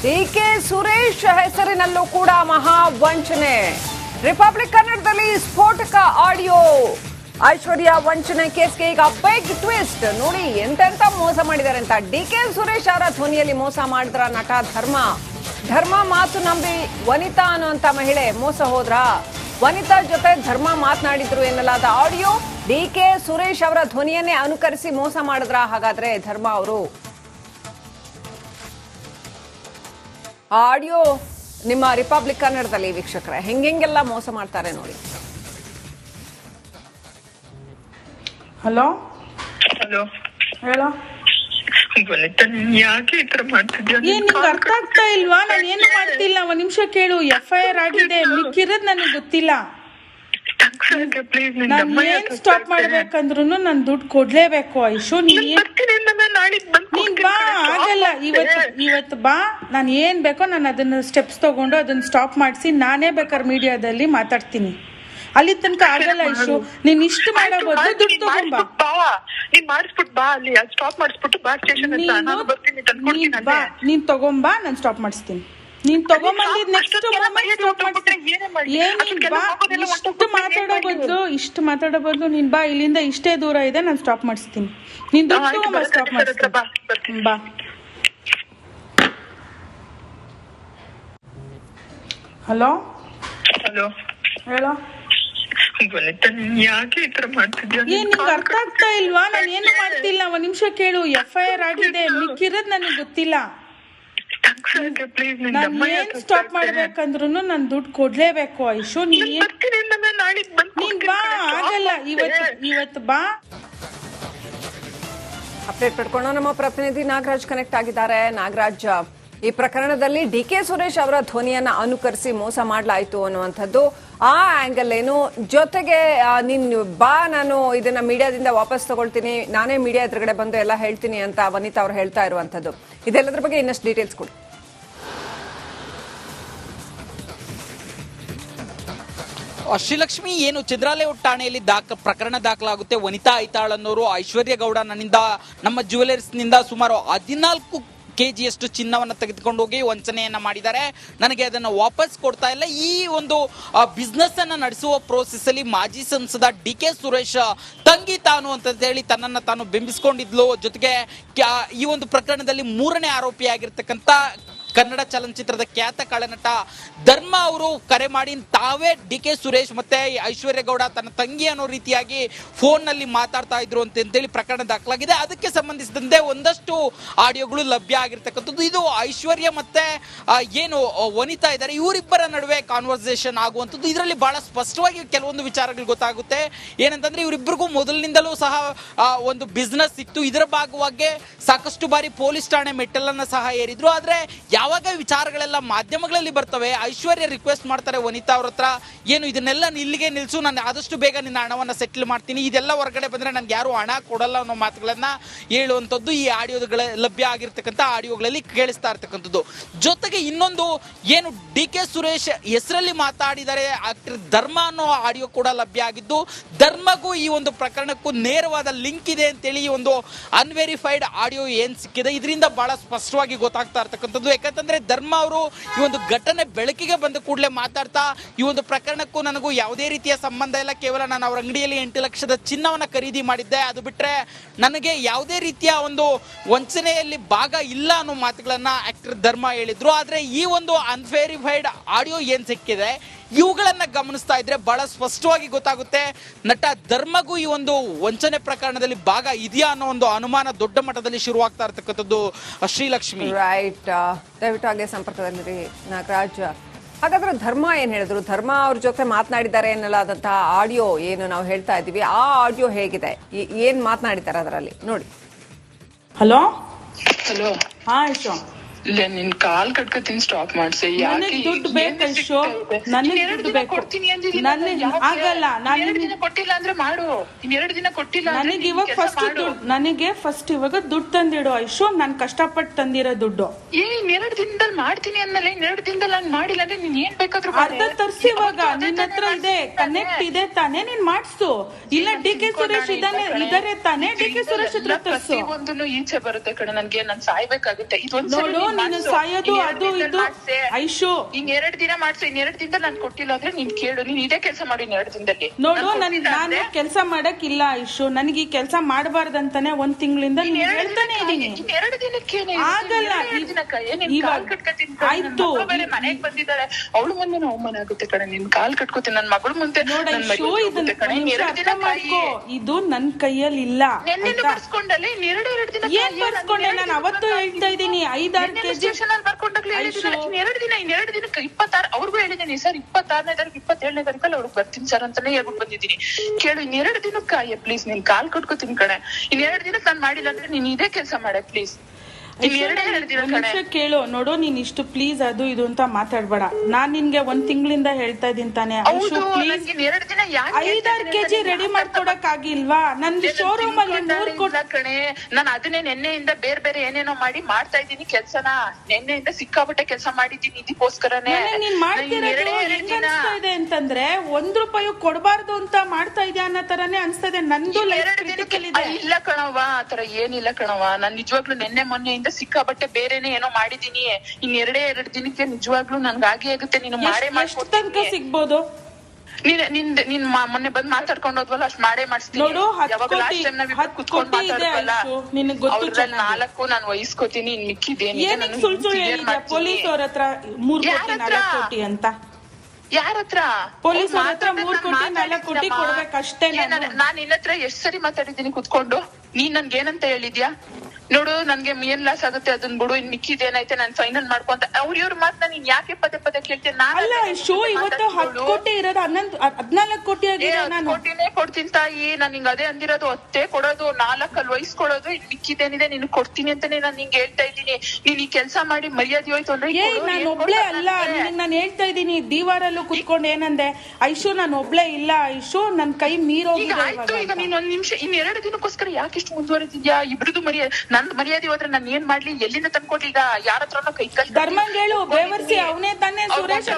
DK Suresh ಹೆಸರಿನಲ್ಲೂ ಕೂಡ ಮಹಾ ವಂಚನೆ. ರಿಪಬ್ಲಿಕ್ ಕನ್ನಡದಲ್ಲಿ ಸ್ಫೋಟಕ ಆಡಿಯೋ. ಐಶ್ವರ್ಯ ವಂಚನೆ ಕೇಸ್ಗೆ ಈಗ ಬಿಗ್ ಟ್ವಿಸ್ಟ್. ನೋಡಿ ಎಂತೆಂತ ಮೋಸ ಮಾಡಿದ್ದಾರೆ ಅಂತ. ಡಿಕೆ ಸುರೇಶ್ ಅವರ ಧ್ವನಿಯಲ್ಲಿ ಮೋಸ ಮಾಡಿದ್ರ ನಟ ಧರ್ಮ ಮಾತು ನಂಬಿ ವನಿತಾ ಅನ್ನುವಂತ ಮಹಿಳೆ ಮೋಸ ಹೋದ್ರ. ವನಿತಾ ಜೊತೆ ಧರ್ಮ ಮಾತನಾಡಿದ್ರು ಎನ್ನಲಾದ ಆಡಿಯೋ ಡಿಕೆ ಸುರೇಶ್ ಅವರ ಧ್ವನಿಯನ್ನೇ ಅನುಕರಿಸಿ ಮೋಸ ಮಾಡಿದ್ರ. ಹಾಗಾದ್ರೆ ಧರ್ಮ ಅವರು ಆಡಿಯೋ ನಿಮ್ಮ ರಿಪಬ್ಲಿಕ್ ಕನ್ನಡದಲ್ಲಿ ವೀಕ್ಷಕರೇ ಹೆಂಗೆಲ್ಲ ಮೋಸ ಮಾಡ್ತಾರೆ ನೋಡಿ. ಹಲೋ ಹಲೋ ಹೇಳೋ. ಯಾಕೆ ಈ ತರ ಮಾಡ್ತಿದ್ಯಾ? ಏನ್ ನಿಂಗೆ ಅರ್ಥ ಆಗ್ತಾ ಇಲ್ವಾ? ನಾನು ಏನು ಮಾಡ್ತಿಲ್ಲ. ಒಂದ್ ನಿಮಿಷ ಕೇಳು. FIR ಆಗಿದೆ, ಮಿಕ್ಕಿರೋದ್ ನನಗೆ ಗೊತ್ತಿಲ್ಲ. ನಾನು ಏನ್ ಸ್ಟಾಪ್ ಮಾಡ್ಬೇಕಂದ್ರು ನಾನು ದುಡ್ಡು ಕೊಡ್ಲೇಬೇಕು. ಐಶು ನೀನ್ ಬಾ, ಆಗಲ್ಲ. ಇವತ್ತು ಬಾ, ನಾನು ಏನ್ ಬೇಕೋ ನಾನು ಅದನ್ನ ಸ್ಟೆಪ್ಸ್ ತಗೊಂಡು ಅದನ್ನ ಸ್ಟಾಪ್ ಮಾಡಿಸಿ ನಾನೇ ಬೇಕಾದ್ರೆ ಮೀಡಿಯಾದಲ್ಲಿ ಮಾತಾಡ್ತೀನಿ. ಅಲ್ಲಿ ತನಕ ಆಗಲ್ಲ ಐಶು. ನೀನ್ ಇಷ್ಟು ಮಾಡೋ ಬದಲು ದುಡ್ಡು ತಗೊಂಬಾ. ನೀನ್ ತಗೊಂಬಾ, ನಾನು ಸ್ಟಾಪ್ ಮಾಡಿಸ್ತೀನಿ. ನೀನ್ ತಗೊಂಬಂದಿದ್ ನೆಕ್ಸ್ಟ್ ಸ್ಟಾಪ್ ಮಾಡಿಸ್ತೀನಿ. ಇಷ್ಟು ಮಾತಾಡೋ ಬದಲು ನೀನ್ ಬಾ. ಇಲ್ಲಿಂದ ಇಷ್ಟೇ ದೂರ ಇದೆ, ನಾನು ಸ್ಟಾಪ್ ಮಾಡಿಸ್ತೀನಿ. ನೀನ್ ದುಡ್ಡು ತಗೊಂಬಾ, ಸ್ಟಾಪ್ ಮಾಡಿಸ್ತೀನಿ. ಬಾ. ಹಲೋ ಹಲೋ ಹೇಳೋ. ಯಾಕೆ ಈ ತರ ಮಾಡ್ತಿದ್ಯಾ? ಏನ್ ನಿಂಗೆ ಅರ್ಥ ಆಗ್ತಾ ಇಲ್ವಾ? ನಾನು ಏನು ಮಾಡ್ತಿಲ್ಲ. ಒಂದ್ ನಿಮಿಷ ಕೇಳು. FIR ಆಗಿದೆ, ಮಿಕ್ಕಿರೋದ್ ನನಗೆ ಗೊತ್ತಿಲ್ಲ. ನಾನು ಏನ್ ಸ್ಟಾಪ್ ಮಾಡ್ಬೇಕಂದ್ರು ನಾನು ದುಡ್ಡು ಕೊಡ್ಲೇಬೇಕು. ಐಶು ನೀನ್ ಬಾ, ಆಗಲ್ಲ. ಇವತ್ತು ಬಾ. ಅಪ್ಡೇಟ್ ಪಡ್ಕೊಂಡು ನಮ್ಮ ಪ್ರತಿನಿಧಿ ನಾಗರಾಜ್ ಕನೆಕ್ಟ್ ಆಗಿದ್ದಾರೆ. ನಾಗರಾಜ್, ಈ ಪ್ರಕರಣದಲ್ಲಿ ಡಿಕೆ ಸುರೇಶ್ ಅವರ ಧ್ವನಿಯನ್ನ ಅನುಕರಿಸಿ ಮೋಸ ಮಾಡಲಾಯಿತು ಅನ್ನುವಂಥದ್ದು ಆ ಆಂಗಲ್ ಏನು? ಜೊತೆಗೆ ನೀನ್ ಬಾ, ನಾನು ಇದನ್ನ ಮೀಡಿಯಾದಿಂದ ವಾಪಸ್ ತಗೊಳ್ತೀನಿ, ನಾನೇ ಮೀಡಿಯಾ ಎದುರುಗಡೆ ಬಂದು ಎಲ್ಲ ಹೇಳ್ತೀನಿ ಅಂತ ವನಿತಾ ಅವ್ರು ಹೇಳ್ತಾ ಇರುವಂತದ್ದು. ಇದೆಲ್ಲದ್ರ ಬಗ್ಗೆ ಇನ್ನಷ್ಟು ಡೀಟೇಲ್ಸ್ ಕೊಡಿ. ಶ್ರೀಲಕ್ಷ್ಮಿ, ಏನು ಚಂದ್ರಾಲೇಔಟ್ ಠಾಣೆಯಲ್ಲಿ ಪ್ರಕರಣ ದಾಖಲಾಗುತ್ತೆ. ವನಿತಾ ಐತಾಳ್ ಅನ್ನೋರು ಐಶ್ವರ್ಯ ಗೌಡ ನನ್ನಿಂದ ನಮ್ಮ ಜ್ಯುವೆಲರ್ಸ್ ನಿಂದ ಸುಮಾರು 14 kg ಚಿನ್ನವನ್ನು ತೆಗೆದುಕೊಂಡು ಹೋಗಿ ವಂಚನೆಯನ್ನ ಮಾಡಿದ್ದಾರೆ, ನನಗೆ ಅದನ್ನು ವಾಪಸ್ ಕೊಡ್ತಾ ಇಲ್ಲ. ಈ ಒಂದು ಬಿಸ್ನೆಸ್ ಅನ್ನ ನಡೆಸುವ ಪ್ರೋಸೆಸ್ ಅಲ್ಲಿ ಮಾಜಿ ಸಂಸದ ಡಿಕೆ ಸುರೇಶ್ ತಂಗಿ ತಾನು ಅಂತ ಹೇಳಿ ತನ್ನನ್ನು ತಾನು ಬಿಂಬಿಸಿಕೊಂಡಿದ್ಲು. ಜೊತೆಗೆ ಈ ಒಂದು ಪ್ರಕರಣದಲ್ಲಿ 3ನೇ ಆರೋಪಿಯಾಗಿರ್ತಕ್ಕಂಥ ಕನ್ನಡ ಚಲನಚಿತ್ರದ ಖ್ಯಾತ ಕಳನಟ ಧರ್ಮ ಅವರು ಕರೆ ಮಾಡಿ ತಾವೇ ಡಿಕೆ ಸುರೇಶ್ ಮತ್ತೆ ಐಶ್ವರ್ಯ ಗೌಡ ತನ್ನ ತಂಗಿ ಅನ್ನೋ ರೀತಿಯಾಗಿ ಫೋನ್ ನಲ್ಲಿ ಮಾತಾಡ್ತಾ ಇದ್ರು ಅಂತೇಳಿ ಪ್ರಕರಣ ದಾಖಲಾಗಿದೆ. ಅದಕ್ಕೆ ಸಂಬಂಧಿಸಿದಂತೆ ಒಂದಷ್ಟು ಆಡಿಯೋಗಳು ಲಭ್ಯ ಆಗಿರ್ತಕ್ಕಂಥದ್ದು. ಇದು ಐಶ್ವರ್ಯ ಮತ್ತೆ ಏನು ವನಿತಾ ಇದ್ದಾರೆ, ಇವರಿಬ್ಬರ ನಡುವೆ ಕಾನ್ವರ್ಸೇಷನ್ ಆಗುವಂಥದ್ದು. ಇದರಲ್ಲಿ ಬಹಳ ಸ್ಪಷ್ಟವಾಗಿ ಕೆಲವೊಂದು ವಿಚಾರಗಳು ಗೊತ್ತಾಗುತ್ತೆ. ಏನಂತಂದ್ರೆ ಇವರಿಬ್ಬರಿಗೂ ಮೊದಲಿನಿಂದಲೂ ಸಹ ಒಂದು ಬಿಸ್ನೆಸ್ ಇತ್ತು. ಇದರ ಭಾಗವಾಗಿ ಸಾಕಷ್ಟು ಬಾರಿ ಪೊಲೀಸ್ ಠಾಣೆ ಮೆಟ್ಟಲನ್ನ ಸಹ ಏರಿದ್ರು. ಆದ್ರೆ ಯಾವಾಗ ವಿಚಾರಗಳೆಲ್ಲ ಮಾಧ್ಯಮಗಳಲ್ಲಿ ಬರ್ತವೆ, ಐಶ್ವರ್ಯ ರಿಕ್ವೆಸ್ಟ್ ಮಾಡ್ತಾರೆ ವನಿತಾ ಅವ್ರ ಹತ್ರ, ಏನು ಇದನ್ನೆಲ್ಲ ಇಲ್ಲಿಗೆ ನಿಲ್ಸು, ನಾನು ಆದಷ್ಟು ಬೇಗ ನಿನ್ನ ಹಣವನ್ನ ಸೆಟ್ಲ್ ಮಾಡ್ತೀನಿ, ಇದೆಲ್ಲ ಹೊರಗಡೆ ಬಂದ್ರೆ ನನ್ಗೆ ಯಾರು ಹಣ ಕೊಡಲ್ಲ ಅನ್ನೋ ಮಾತುಗಳನ್ನ ಹೇಳುವಂಥದ್ದು ಈ ಆಡಿಯೋಗಳ ಲಭ್ಯ ಆಗಿರ್ತಕ್ಕಂಥ ಆಡಿಯೋಗಳಲ್ಲಿ ಕೇಳಿಸ್ತಾ ಇರ್ತಕ್ಕಂಥದ್ದು. ಜೊತೆಗೆ ಇನ್ನೊಂದು ಏನು ಡಿಕೆ ಸುರೇಶ್ ಹೆಸರಲ್ಲಿ ಮಾತಾಡಿದರೆ ಆಕ್ಟರ್ ಧರ್ಮ ಅನ್ನೋ ಆಡಿಯೋ ಕೂಡ ಲಭ್ಯ ಆಗಿದ್ದು, ಧರ್ಮಗೂ ಈ ಒಂದು ಪ್ರಕರಣಕ್ಕೂ ನೇರವಾದ ಲಿಂಕ್ ಇದೆ ಅಂತೇಳಿ ಈ ಒಂದು ಅನ್ವೆರಿಫೈಡ್ ಆಡಿಯೋ ಏನ್ ಸಿಕ್ಕಿದೆ ಇದರಿಂದ ಬಹಳ ಸ್ಪಷ್ಟವಾಗಿ ಗೊತ್ತಾಗ್ತಾ ಇರ್ತಕ್ಕಂಥದ್ದು. ಯಾಕಂತಂದ್ರೆ ಧರ್ಮ ಅವರು ಈ ಒಂದು ಘಟನೆ ಬೆಳಕಿಗೆ ಬಂದ ಕೂಡಲೇ ಮಾತಾಡ್ತಾ, ಈ ಒಂದು ಪ್ರಕರಣಕ್ಕೂ ನನಗೂ ಯಾವುದೇ ರೀತಿಯ ಸಂಬಂಧ ಇಲ್ಲ, ಕೇವಲ ನಾನು ಅವ್ರ ಅಂಗಡಿಯಲ್ಲಿ 8 ಲಕ್ಷದ ಚಿನ್ನವನ್ನ ಖರೀದಿ ಮಾಡಿದ್ದೆ, ಅದು ಬಿಟ್ರೆ ನನಗೆ ಯಾವುದೇ ರೀತಿಯ ಒಂದು ವಂಚನೆಯಲ್ಲಿ ಭಾಗ ಇಲ್ಲ ಅನ್ನೋ ಮಾತುಗಳನ್ನ ಆಕ್ಟರ್ ಧರ್ಮ ಹೇಳಿದ್ರು. ಆದ್ರೆ ಈ ಒಂದು ಅನ್ವೆರಿಫೈಡ್ ಆಡಿಯೋ ಏನ್ ಸಿಕ್ಕಿದೆ ಇವುಗಳನ್ನ ಗಮನಿಸ್ತಾ ಇದ್ರೆ ಬಹಳ ಸ್ಪಷ್ಟವಾಗಿ ಗೊತ್ತಾಗುತ್ತೆ ನಟ ಧರ್ಮಗೂ ಈ ಒಂದು ವಂಚನೆ ಪ್ರಕರಣದಲ್ಲಿ ಭಾಗ ಇದೆಯಾ ಅನ್ನೋ ಒಂದು ಅನುಮಾನ ದೊಡ್ಡ ಮಟ್ಟದಲ್ಲಿ ಶುರುವಾಗ್ತಾ ಇರ್ತಕ್ಕಂಥದ್ದು. ಶ್ರೀಲಕ್ಷ್ಮಿ, ರೈಟ್, ದಯವಿಟ್ಟು ಹಾಗೆ ಸಂಪರ್ಕದಲ್ಲಿರಿ ನಾಗರಾಜ್. ಹಾಗಾದ್ರೆ ಧರ್ಮ ಏನ್ ಹೇಳಿದ್ರು? ಧರ್ಮ ಅವ್ರ ಜೊತೆ ಮಾತನಾಡಿದ್ದಾರೆ ಎನ್ನಲಾದಂತಹ ಆಡಿಯೋ ಏನು ನಾವು ಹೇಳ್ತಾ ಇದ್ದೀವಿ, ಆ ಆಡಿಯೋ ಹೇಗಿದೆ, ಏನ್ ಮಾತನಾಡಿದ್ದಾರೆ ಅದರಲ್ಲಿ ನೋಡಿ. Hello hello. ಹಾ ಐಶು, ಇಲ್ಲ ನಿನ್ ಕಾಲ್ ಕಟ್ಕೊತೀನಿ, ಸ್ಟಾಪ್ ಮಾಡ್ಸಿ. ನನಗೆ ದುಡ್ಡು ಬೇಕು ಐಶು, ನನಗೆ ದುಡ್ಡು ಬೇಕು. ಆಗಲ್ಲ, ನಾನು 2 ದಿನ ಕೊಟ್ಟಿಲ್ಲ ಅಂದ್ರೆ ಮಾಡು. 2 ದಿನ ಕೊಟ್ಟಿಲ್ಲ ನನಗೆ ಇವಾಗ ಫಸ್ಟ್ ಇವಾಗ ದುಡ್ಡು ತಂದಿಡು ಐಶು. ನಾನು ಕಷ್ಟಪಟ್ಟು ತಂದಿರೋ ದುಡ್ಡು. 2 ದಿನದಲ್ಲಿ ಮಾಡ್ತೀನಿ ಅಂದ್ಮೇಲೆ 2 ದಿನದಲ್ಲಿ ನಾನು ಮಾಡಿಲ್ಲ ಅಂದ್ರೆ ನೀನ್ ಏನ್ ಬೇಕಾದ್ರೂ ಅರ್ಧ ತರ್ಸಿ. ಇವಾಗ ನಿನ್ನ ಹತ್ರ ಇದೆ, ಕನೆಕ್ಟ್ ಇದೆ ತಾನೇ, ನೀನ್ ಮಾಡ್ಸು. ಇಲ್ಲ ಡಿಕೆ ಸುರೇಶ್ ಇದಾರೆ ತಾನೇ, ಡಿಕೆ ಸುರೇಶ್ ಹತ್ರ ತರ್ಸು. ಒಂದನ್ನು ಈಚೆ ಬರುತ್ತೆ ಕಡೆ. ನನ್ಗೆ ನಾನ್ ಸಾಯ್ಬೇಕಾಗುತ್ತೆ. ಇದೊಂದು ನೋಡು, ನೀನು ಸಾಯೋದು ಅದು ಇದು ಐಶು ಇನ್ 2 ದಿನ ಮಾಡ್ಸು. ಇನ್ 2 ದಿನದಲ್ಲಿ ನಾನು ಕೊಟ್ಟಿಲ್ಲ ಅಂದ್ರೆ ನೀನ್ ಕೇಳು. ನೀನ್ ಇದೇ ಕೆಲಸ ಮಾಡಿ ಇನ್ 2 ದಿನದಲ್ಲಿ. ನೋಡು ನಾನು ಕೆಲಸ ಮಾಡಕ್ಕಿಲ್ಲ ಐಶು. ನನಗೆ ಈ ಕೆಲಸ ಮಾಡಬಾರ್ದಂತಾನೆ 1 ತಿಂಗಳಿಂದ ಹೇಳ್ತಾನೆ ಇದೀನಿ. 2 ದಿನಕ್ಕೆ ಆಗಲ್ಲ ಆಯ್ತು. ಮನೆಗ್ ಬಂದಿದ್ದಾಳೆ, ಅವಳು ಮುಂದೆ ಅವಮಾನ ಆಗುತ್ತೆ ಕಣೆ. ನಿನ್ ಕಾಲ್ ಕಟ್ಕೋತೀನಿ, ನನ್ ಮಗಳು ಮುಂದೆ. ಇದು ನನ್ ಕೈಯಲ್ಲಿ ಇಲ್ಲ. ಬರ್ಸ್ಕೊಂಡಲ್ಲಿ 2 ದಿನ ಏನ್ ಬರ್ಸ್ಕೊಂಡೆ? ನಾನು ಅವತ್ತು ಹೇಳ್ತಾ ಇದ್ದೀನಿ 5-6 ಕೆಜಿ ಬರ್ಕೊಂಡಾಗ್ಲೇ 2 ದಿನ. ಇನ್ 2 ದಿನಕ್ಕೆ 26 ಅವ್ರಿಗೂ ಹೇಳಿದ್ದೀನಿ ಸರ್. 26ನೇ ತಾರೀಕು 27ನೇ ತಾರೀಕಲ್ಲಿ ಅವ್ರಿಗೆ ಬರ್ತೀನಿ ಸರ್ ಅಂತಾನೆ ಹೇಳ್ಬಿಟ್ಟು ಬಂದಿದ್ದೀನಿ. ಕೇಳು, ಇನ್ 2 ದಿನಕ್ಕೆ ಪ್ಲೀಸ್ ನಿನ್ ಕಾಲ್ ಕಟ್ಕೋತೀನಿ ಕಣೆ. ಇನ್ 2 ದಿನಕ್ಕೆ ನಾನ್ ಮಾಡಿಲ್ಲ ಅಂದ್ರೆ ನೀನ್ ಇದೇ ಕೆಲಸ ಮಾಡ ಪ್ಲೀಸ್. ಕೇಳು ನೋಡು, ನೀನ್ ಇಷ್ಟು ಪ್ಲೀಸ್ ಅದು ಇದು ಅಂತ ಮಾತಾಡ್ಬೇಡ. ನಾನ್ ನಿನ್ಗೆ 1 ತಿಂಗಳಿಂದ ಹೇಳ್ತಾ ಇದೀನಿ ತಾನೆ. 5-6 ಕೆಜಿ ರೆಡಿ ಮಾಡ್ಕೊಡಕ್ ಆಗಿಲ್ವಾ? ನಂದು ಶೋರೂಮ್ ಅಲ್ಲಿ 3 ಕಣೆ. ನಾನು ಅದನ್ನೇ ನೆನ್ನೆಯಿಂದ ಬೇರೆ ಏನೇನೋ ಮಾಡಿ ಮಾಡ್ತಾ ಇದ್ದೀನಿ ಕೆಲ್ಸನ. ನೆನ್ನೆಯಿಂದ ಸಿಕ್ಕಾಪಟ್ಟೆ ಕೆಲಸ ಮಾಡಿದ್ದೀನಿ ಇದಕ್ಕೋಸ್ಕರನೇ. ನೀನ್ ಮಾಡ್ತಿರೋದು ಇದೆ ಅಂತಂದ್ರೆ 1 ರೂಪಾಯಿ ಕೊಡಬಾರ್ದು ಅಂತ ಮಾಡ್ತಾ ಇದೆಯಾ ಅನ್ನೋ ತರಾನೇ ಅನ್ಸ್ತಾ ಇದೆ. ನಂದು ಇಲ್ಲ ಕಣವ, ಆತರ ಏನಿಲ್ಲ ಕಣವ. ನಾನ್ ನಿಜವಾಗ್ಲೂ ನೆನ್ನೆ ಮೊನ್ನೆ ಸಿಕ್ಕಾಬಟ್ಟೆ ಬೇರೆನೆ ಏನೋ ಮಾಡಿದೀನಿ. ಇನ್ 2 ದಿನಕ್ಕೆ ನಿಜವಾಗ್ಲೂ ನನ್ಗೆ ಆಗೇ ಆಗುತ್ತೆ. ನೀನು ಮಾಡೇ ಮಾಡ್ಕೊಡ್ತೀನಿ. ಸಿಗ್ಬೋದು ನಿನ್ ಮೊನ್ನೆ ಬಂದ್ ಮಾತಾಡ್ಕೊಂಡು ಹೋದ್ವಲ್ಲ, ಅಷ್ಟ್ ಮಾಡೇ ಮಾಡಿಸ್ತೀನಿ. ನೋಡು 4 ನಾನು ವಹಿಸ್ಕೋತೀನಿ. ಇನ್ ಮಿಕ್ಕಿದೇನು ಪೊಲೀಸ್ ಅವ್ರ ಹತ್ರ 3 ಕೋಟಿ 4 ಕೋಟಿ ಅಂತ. ಯಾರತ್ರ? ಪೊಲೀಸ್ ಅವ್ರ ಹತ್ರ 3 ಕೋಟಿ 4 ಕೋಟಿ ಕೊಡ್ಬೇಕಷ್ಟೇ. ನಾನ್ ನಿನ್ನ ಹತ್ರ ಎಷ್ಟ್ ಸರಿ ಮಾತಾಡಿದ್ದೀನಿ ಕುತ್ಕೊಂಡು. ನೀನ್ ನನ್ಗೆ ಏನಂತ ಹೇಳಿದ್ಯಾ? ನೋಡು, ನನ್ಗೆ ಏನ್ ಲಾಸ್ ಆಗುತ್ತೆ ಅದನ್ ಬಿಡು, ಇನ್ ಮಿಕ್ಕಿದೇನೈತೆ ನಾನ್ ಫೈನಲ್ ಮಾಡ್ಕೊಂತ ಇವ್ರ ಮಾತನ್ನ ನೀನ್ ಯಾಕೆ ಪದೇ ಕೇಳ್ತೀನಿ? ಇವತ್ತು 10 ಕೋಟಿ ಇರೋದು 14 ಕೋಟಿ ಆಗಿದೆ. ನಾನು ಕೋಟಿನೇ ಕೊಡ್ತೀನಿ ತಾಯಿ. ನಾನ್ ನಿಂಗ್ ಅದೇ ಅಂದಿರೋದು. 10 ಕೊಡೋದು, 4 ಅಲ್ಲಿ ವಹಿಸ್ಕೊಡೋದು, ಇನ್ ಮಿಕ್ಕಿದೇನಿದೆ ನಿನ್ ಕೊಡ್ತೀನಿ ಅಂತಾನೆ ನಾನ್ ನಿಂಗೆ ಹೇಳ್ತಾ ಇದ್ದೀನಿ. ನೀನ್ ಈ ಕೆಲ್ಸ ಮಾಡಿ ಮರ್ಯಾದೆ ಹೋಯ್ತು ಅಂದ್ರೆ ನಾನು ಒಬ್ಳೆ ಅಲ್ಲ. ನಾನು ಹೇಳ್ತಾ ಇದ್ದೀನಿ ದೀವಾರಲ್ಲೂ ಕುತ್ಕೊಂಡು ಏನಂದೆ, ಐಶು ನಾನು ಒಬ್ಳೆ ಇಲ್ಲ ಐಶು, ನನ್ ಕೈ ಮೀರೋಗಿದೆ. ಈಗ ನೀನ್ 1 ನಿಮಿಷ ಇನ್ 2 ದಿನಕ್ಕೋಸ್ಕರ ಯಾಕೆ ಇಷ್ಟು ಮುಂದುವರೆದಿದ್ಯಾ? ಇಬ್ರದ್ದು ನಂದ್ ಮರ್ಯಾದೆ ಹೋದ್ರೆ ನಾನು ಏನ್ ಮಾಡ್ಲಿ? ಎಲ್ಲಿಂದ ತಂದ್ಕೊಡ್ಲಿ? ಈಗ ಯಾರ ಹತ್ರನೋ ಕೈ ಧರ್ಮಂಗ್ ಹೇಳು, ಬೇವರ್ಸಿ ಅವನೇ ತಾನೇ ಸುರೇಶ್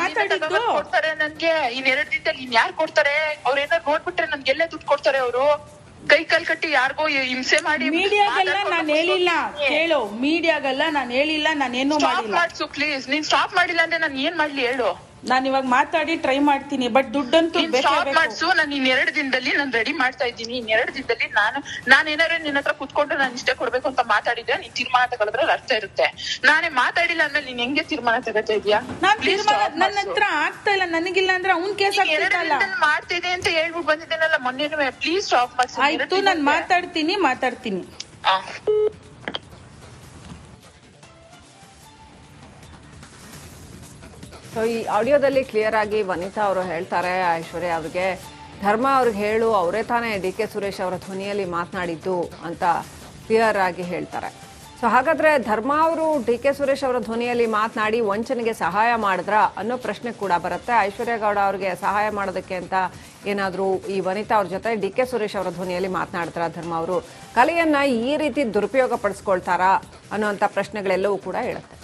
ಮಾತಾಡಿದ್ದು. ಕೊಡ್ತಾರೆ ನನ್ಗೆ ಇನ್ 2 ದಿನದಲ್ಲಿ. ಇನ್ ಯಾರು ಕೊಡ್ತಾರೆ? ಅವ್ರೇನಾರು ನೋಡ್ಬಿಟ್ರೆ ನನ್ಗೆ ಎಲ್ಲೇ ದುಡ್ಡು ಕೊಡ್ತಾರೆ ಅವರು? ಕೈ ಕಾಲ್ ಕಟ್ಟಿ ಯಾರಿಗೋ ಹಿಂಸೆ ಮಾಡಿ. ಮೀಡಿಯಾಗೆಲ್ಲ ನಾನ್ ಹೇಳಿಲ್ಲ ಕೇಳು, ಮೀಡಿಯಾಗೆಲ್ಲ ನಾನ್ ಹೇಳಿಲ್ಲ, ನಾನೇನು ಮಾಡಿಲ್ಲ. ಮಾಡ್ಸು ಪ್ಲೀಸ್. ನೀನ್ ಸ್ಟಾಪ್ ಮಾಡಿಲ್ಲ ಅಂದ್ರೆ ನಾನು ಏನ್ ಮಾಡ್ಲಿ ಹೇಳು? ನಾನು ಇವಾಗ ಮಾತಾಡಿ ಟ್ರೈ ಮಾಡ್ತೀನಿ, ಬಟ್ ದುಡ್ಡಂತೂ ಸ್ಟಾಪ್ ಮಾಡ್ಸು. ನಾನು ಇನ್ 2 ದಿನದಲ್ಲಿ ನಾನು ರೆಡಿ ಮಾಡ್ತಾ ಇದ್ದೀನಿ. ಇನ್ 2 ದಿನದಲ್ಲಿ ನಾನು ಏನಾದ್ರು ನಿನ್ನ ಹತ್ರ ಕುತ್ಕೊಂಡು ನಾನು ಇಷ್ಟೇ ಕೊಡ್ಬೇಕು ಅಂತ ಮಾತಾಡಿದ್ರೆ ನೀನ್ ತೀರ್ಮಾನ ತಗೊಳ್ಳೋದ್ರಲ್ಲಿ ಅರ್ಥ ಇರುತ್ತೆ. ನಾನೇ ಮಾತಾಡಿಲ್ಲ ಅಂದ್ರೆ ನೀನ್ ಹೆಂಗೆ ತೀರ್ಮಾನ ತಗೋತಾ ಇದೀಯಾ? ನನ್ನ ಹತ್ರ ಆಗ್ತಾ ಇಲ್ಲ, ನನಗಿಲ್ಲ ಅಂದ್ರೆ ಅವ್ನ್ ಕೇಸ್ ಆಗ್ತಿಲ್ಲ. ಮಾಡ್ತಿದೆ ಅಂತ ಹೇಳ್ಬಿಟ್ಟು ಬಂದಿದ್ದೇನಲ್ಲ ಮೊನ್ನೆನೂ. ಪ್ಲೀಸ್ ಸ್ಟಾಪ್ ಮಾಡ್ಸಿ. ಆಯ್ತು, ನಾನು ಮಾತಾಡ್ತೀನಿ. ಸೊ ಈ ಆಡಿಯೋದಲ್ಲಿ ಕ್ಲಿಯರ್ ಆಗಿ ವನಿತಾ ಅವರು ಹೇಳ್ತಾರೆ, ಐಶ್ವರ್ಯ ಅವ್ರಿಗೆ ಧರ್ಮ ಅವ್ರಿಗೆ ಹೇಳು, ಅವರೇ ತಾನೇ ಡಿ.ಕೆ. ಸುರೇಶ್ ಅವರ ಧ್ವನಿಯಲ್ಲಿ ಮಾತನಾಡಿದ್ದು ಅಂತ ಕ್ಲಿಯರ್ ಆಗಿ ಹೇಳ್ತಾರೆ. ಸೊ ಹಾಗಾದ್ರೆ ಧರ್ಮ ಅವರು ಡಿ.ಕೆ. ಸುರೇಶ್ ಅವರ ಧ್ವನಿಯಲ್ಲಿ ಮಾತನಾಡಿ ವಂಚನೆಗೆ ಸಹಾಯ ಮಾಡಿದ್ರ ಅನ್ನೋ ಪ್ರಶ್ನೆ ಕೂಡ ಬರುತ್ತೆ. ಐಶ್ವರ್ಯ ಗೌಡ ಅವ್ರಿಗೆ ಸಹಾಯ ಮಾಡೋದಕ್ಕೆ ಅಂತ ಏನಾದರೂ ಈ ವನಿತಾ ಅವ್ರ ಜೊತೆ ಡಿ.ಕೆ. ಸುರೇಶ್ ಅವರ ಧ್ವನಿಯಲ್ಲಿ ಮಾತನಾಡ್ತಾರ ಧರ್ಮ ಅವರು? ಕಲೆಯನ್ನ ಈ ರೀತಿ ದುರುಪಯೋಗ ಪಡಿಸ್ಕೊಳ್ತಾರಾ ಅನ್ನೋಂಥ ಪ್ರಶ್ನೆಗಳೆಲ್ಲವೂ ಕೂಡ ಹೇಳುತ್ತೆ.